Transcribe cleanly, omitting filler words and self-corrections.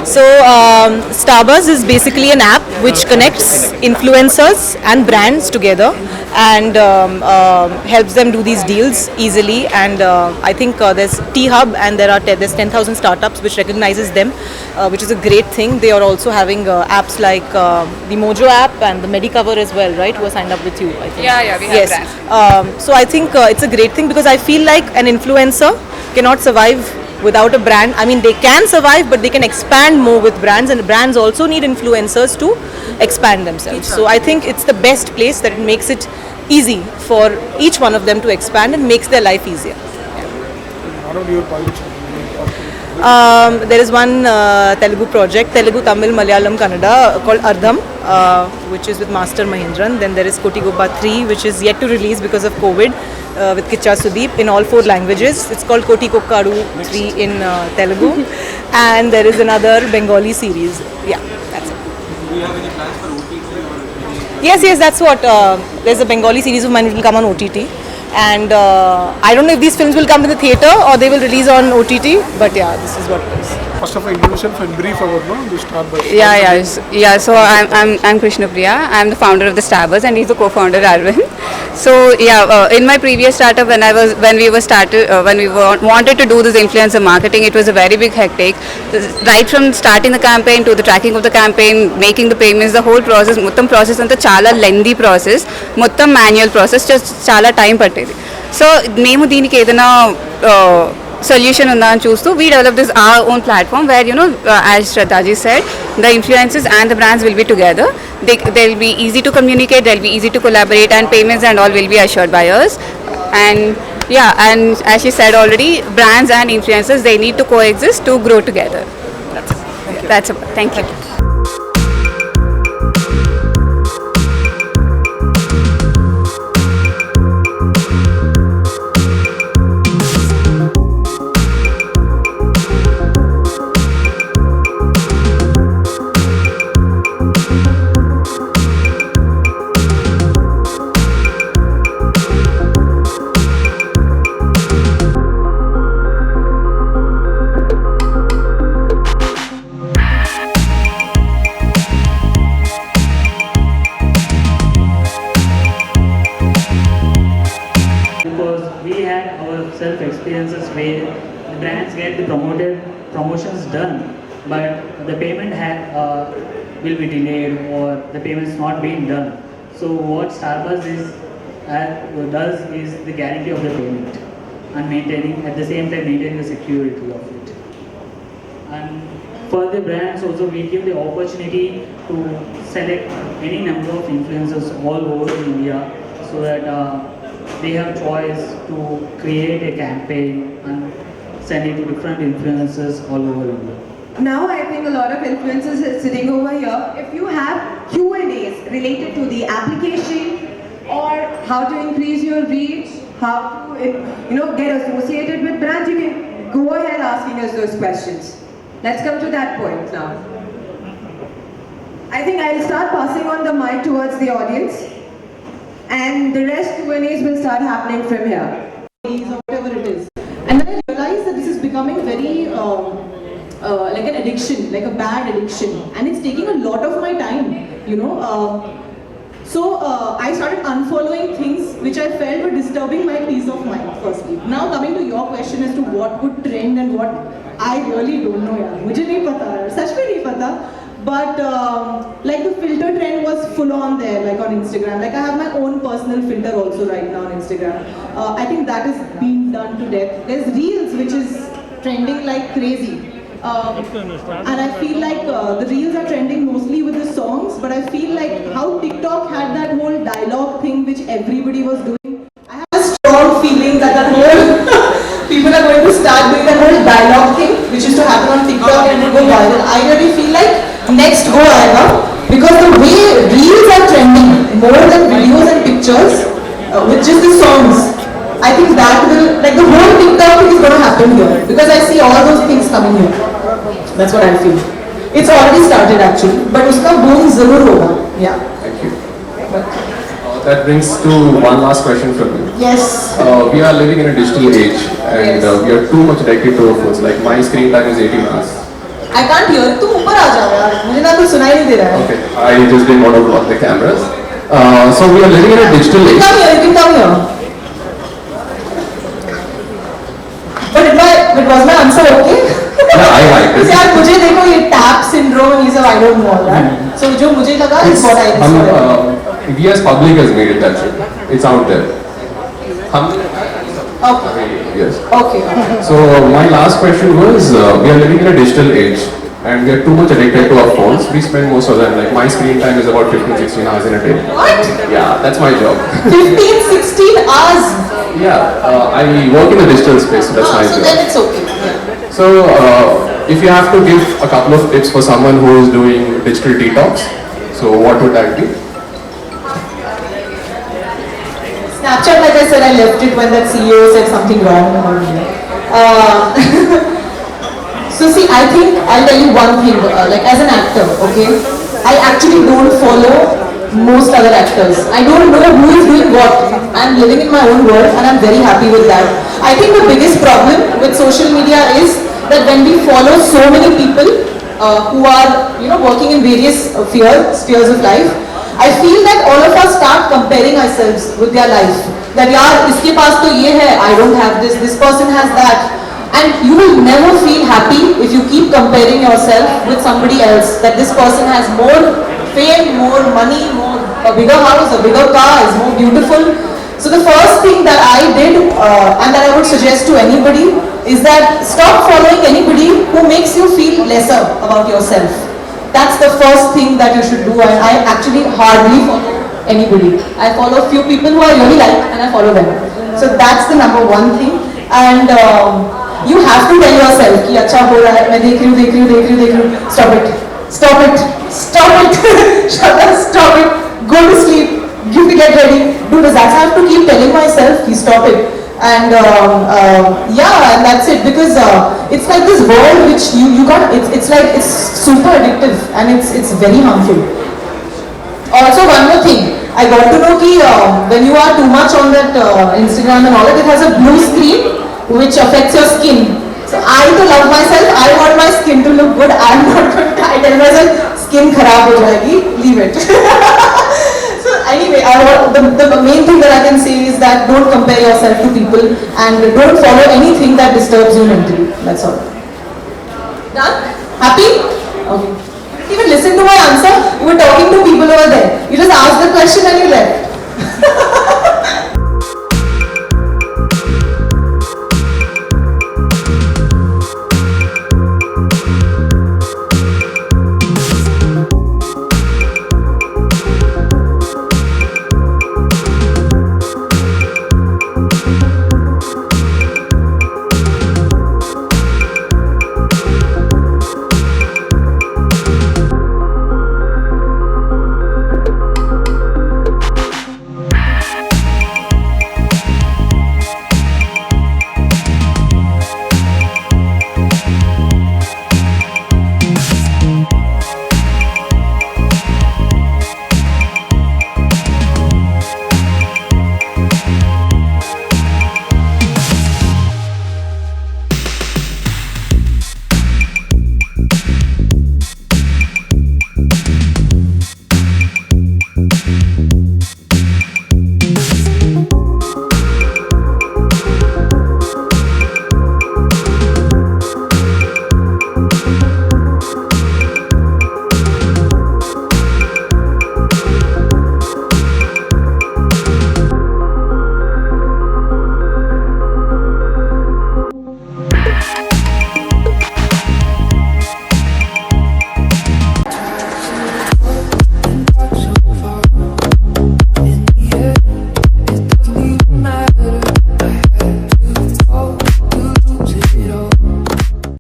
So, Starbuzz is basically an app which connects influencers and brands together and helps them do these deals easily. And I think there's T-Hub and there's 10,000 startups which recognizes them, which is a great thing. They are also having apps like the Mojo app and the Medicover as well, right? Who are signed up with you, I think. Yeah, we have Yes. that. So I think it's a great thing because I feel like an influencer cannot survive without a brand. I mean, they can survive, but they can expand more with brands, and brands also need influencers to expand themselves. So I think it's the best place that it makes it easy for each one of them to expand and makes their life easier. What are your projects? There is one Telugu project, Telugu, Tamil, Malayalam, Kannada, called Ardham, which is with Master Mahindran. Then there is Koti Gobba 3, which is yet to release because of COVID, with Kicha Sudeep in all 4 languages. It's called Koti Kokkadu 3 in Telugu. And there is another Bengali series. Yeah, that's it. Do you have any plans for OTT? Yes, that's what. There's a Bengali series of mine which will come on OTT. And I don't know if these films will come to the theatre or they will release on OTT. But yeah, this is what it is. First of all, introduce yourself and brief about the Starbuzz. Yeah. So I'm Krishna Priya. I'm the founder of the Starbuzz, and he's the co-founder Arvind. So in my previous startup, when we wanted to do this influencer marketing, it was a very big hectic. Right from starting the campaign to the tracking of the campaign, making the payments, the whole process, muttam process anta chala lengthy process, muttam manual process, just chala time pattedi. So మేము దీనికి ఏదైనా solution ఉందా అని చూస్తూ we developed this our own platform where as Shraddhaji said, the influencers and the brands will be together. They'll be easy to communicate, they'll be easy to collaborate, and payments and all will be assured by us. And as she said already, brands and influencers, they need to coexist to grow together. That's it. Thank you. Self experiences where the brands get the promotions done, but the payment will be delayed or the payment is not being done. So what Starbuzz does is the guarantee of the payment and at the same time maintaining the security of it. And for the brands also, we give the opportunity to select any number of influencers all over India so that they have choice to create a campaign and send it to different influencers all over India. Now I think a lot of influencers are sitting over here. If you have Q&As related to the application or how to increase your reach, how to get associated with brands, you can go ahead asking us those questions. Let's come to that point now. I think I'll start passing on the mic towards the audience. And the rest Q&As will start happening from here. Or whatever it is. And then I realized that this is becoming very like an addiction, like a bad addiction. And it's taking a lot of my time, So I started unfollowing things which I felt were disturbing my peace of mind, firstly. Now coming to your question as to what would trend and what, I really don't know. Mujhe nahi pata, sach mein nahi pata. But like the filter trend was full on there, like on Instagram. Like I have my own personal filter also right now on Instagram. I think that is being done to death. There's Reels which is trending like crazy. And I feel like the Reels are trending mostly with the songs, but I feel like how TikTok had that whole dialogue thing which everybody was doing. I have a strong feeling that whole people are going to start doing that whole dialogue thing which used to happen on TikTok and it will go viral. I really feel like next go aayega, because the way Reels are trending more than videos and pictures with just the songs, I think that will, like the whole TikTok thing is going to happen here, because I see all those things coming here. That's what I feel. It's already started actually, but uska boom zarur hoga. Yeah. Thank you. That brings to one last question from you. Yes. We are living in a digital age, and we are too much addicted to our phones. Like my screen time is 18 hours. I can't hear. तुम ऊपर आ जाओ यार. मुझे ना कुछ सुनाई नहीं दे रहा है. Okay, I just didn't want to block the cameras. So we are living in a digital You age. can come here. You can come here. But was my answer okay? Yeah, I like it. यार मुझे देखो ये tap syndrome ये सब I don't know all that. So जो मुझे लगा is what I decided. We as public has made it that way. It's out there. Okay. Yes. Okay. So my last question was, we are living in a digital age and we are too much addicted to our phones. We spend most of them, like my screen time is about 15-16 hours in a day. What? Yeah, that's my job. 15-16 hours. Yeah, I work in the digital space, so that's my So job. then it's okay. Yeah. So if you have to give a couple of tips for someone who is doing digital detox, so what would that be? Snapchat, like I said, I left it when that CEO said something wrong about me. So see, I think I'll tell you one thing, like as an actor, okay, I actually don't follow most other actors. I don't know who is doing what. I'm living in my own world and I'm very happy with that. I think the biggest problem with social media is that when we follow so many people who are, working in various spheres of life, I feel that all of us start comparing ourselves with their life. That yaar, iske paas to ye hai, I don't have this person has that. And you will never feel happy if you keep comparing yourself with somebody else. That this person has more fame, more money, a bigger house, a bigger car, is more beautiful. So the first thing that I did and that I would suggest to anybody is that stop following anybody who makes you feel lesser about yourself. That's the first thing that you should do, and I actually hardly follow anybody. I follow a few people who I really like and I follow them. So that's the number one thing. And you have to tell yourself कि अच्छा हो रहा है, मैं देख रही हूँ, stop it, stop it, shut up, stop it, go to sleep, you have to get ready, do this. That's I have to keep telling myself, stop it. And yeah, and that's it, because it's like this world which you got, it's like, it's super addictive and it's very harmful. Also one more thing, I got to know that when you are too much on that Instagram and all that, it has a blue screen which affects your skin. So I love myself, I want my skin to look good, I'm not going to, I tell myself, skin kharab ho jayegi, leave it. So anyway, the main thing that I can say is that don't compare yourself to people and don't follow anything that disturbs you mentally. That's all. Done? Happy? Okay. You didn't even listen to my answer. You were talking to people over there. You just asked the question and you left.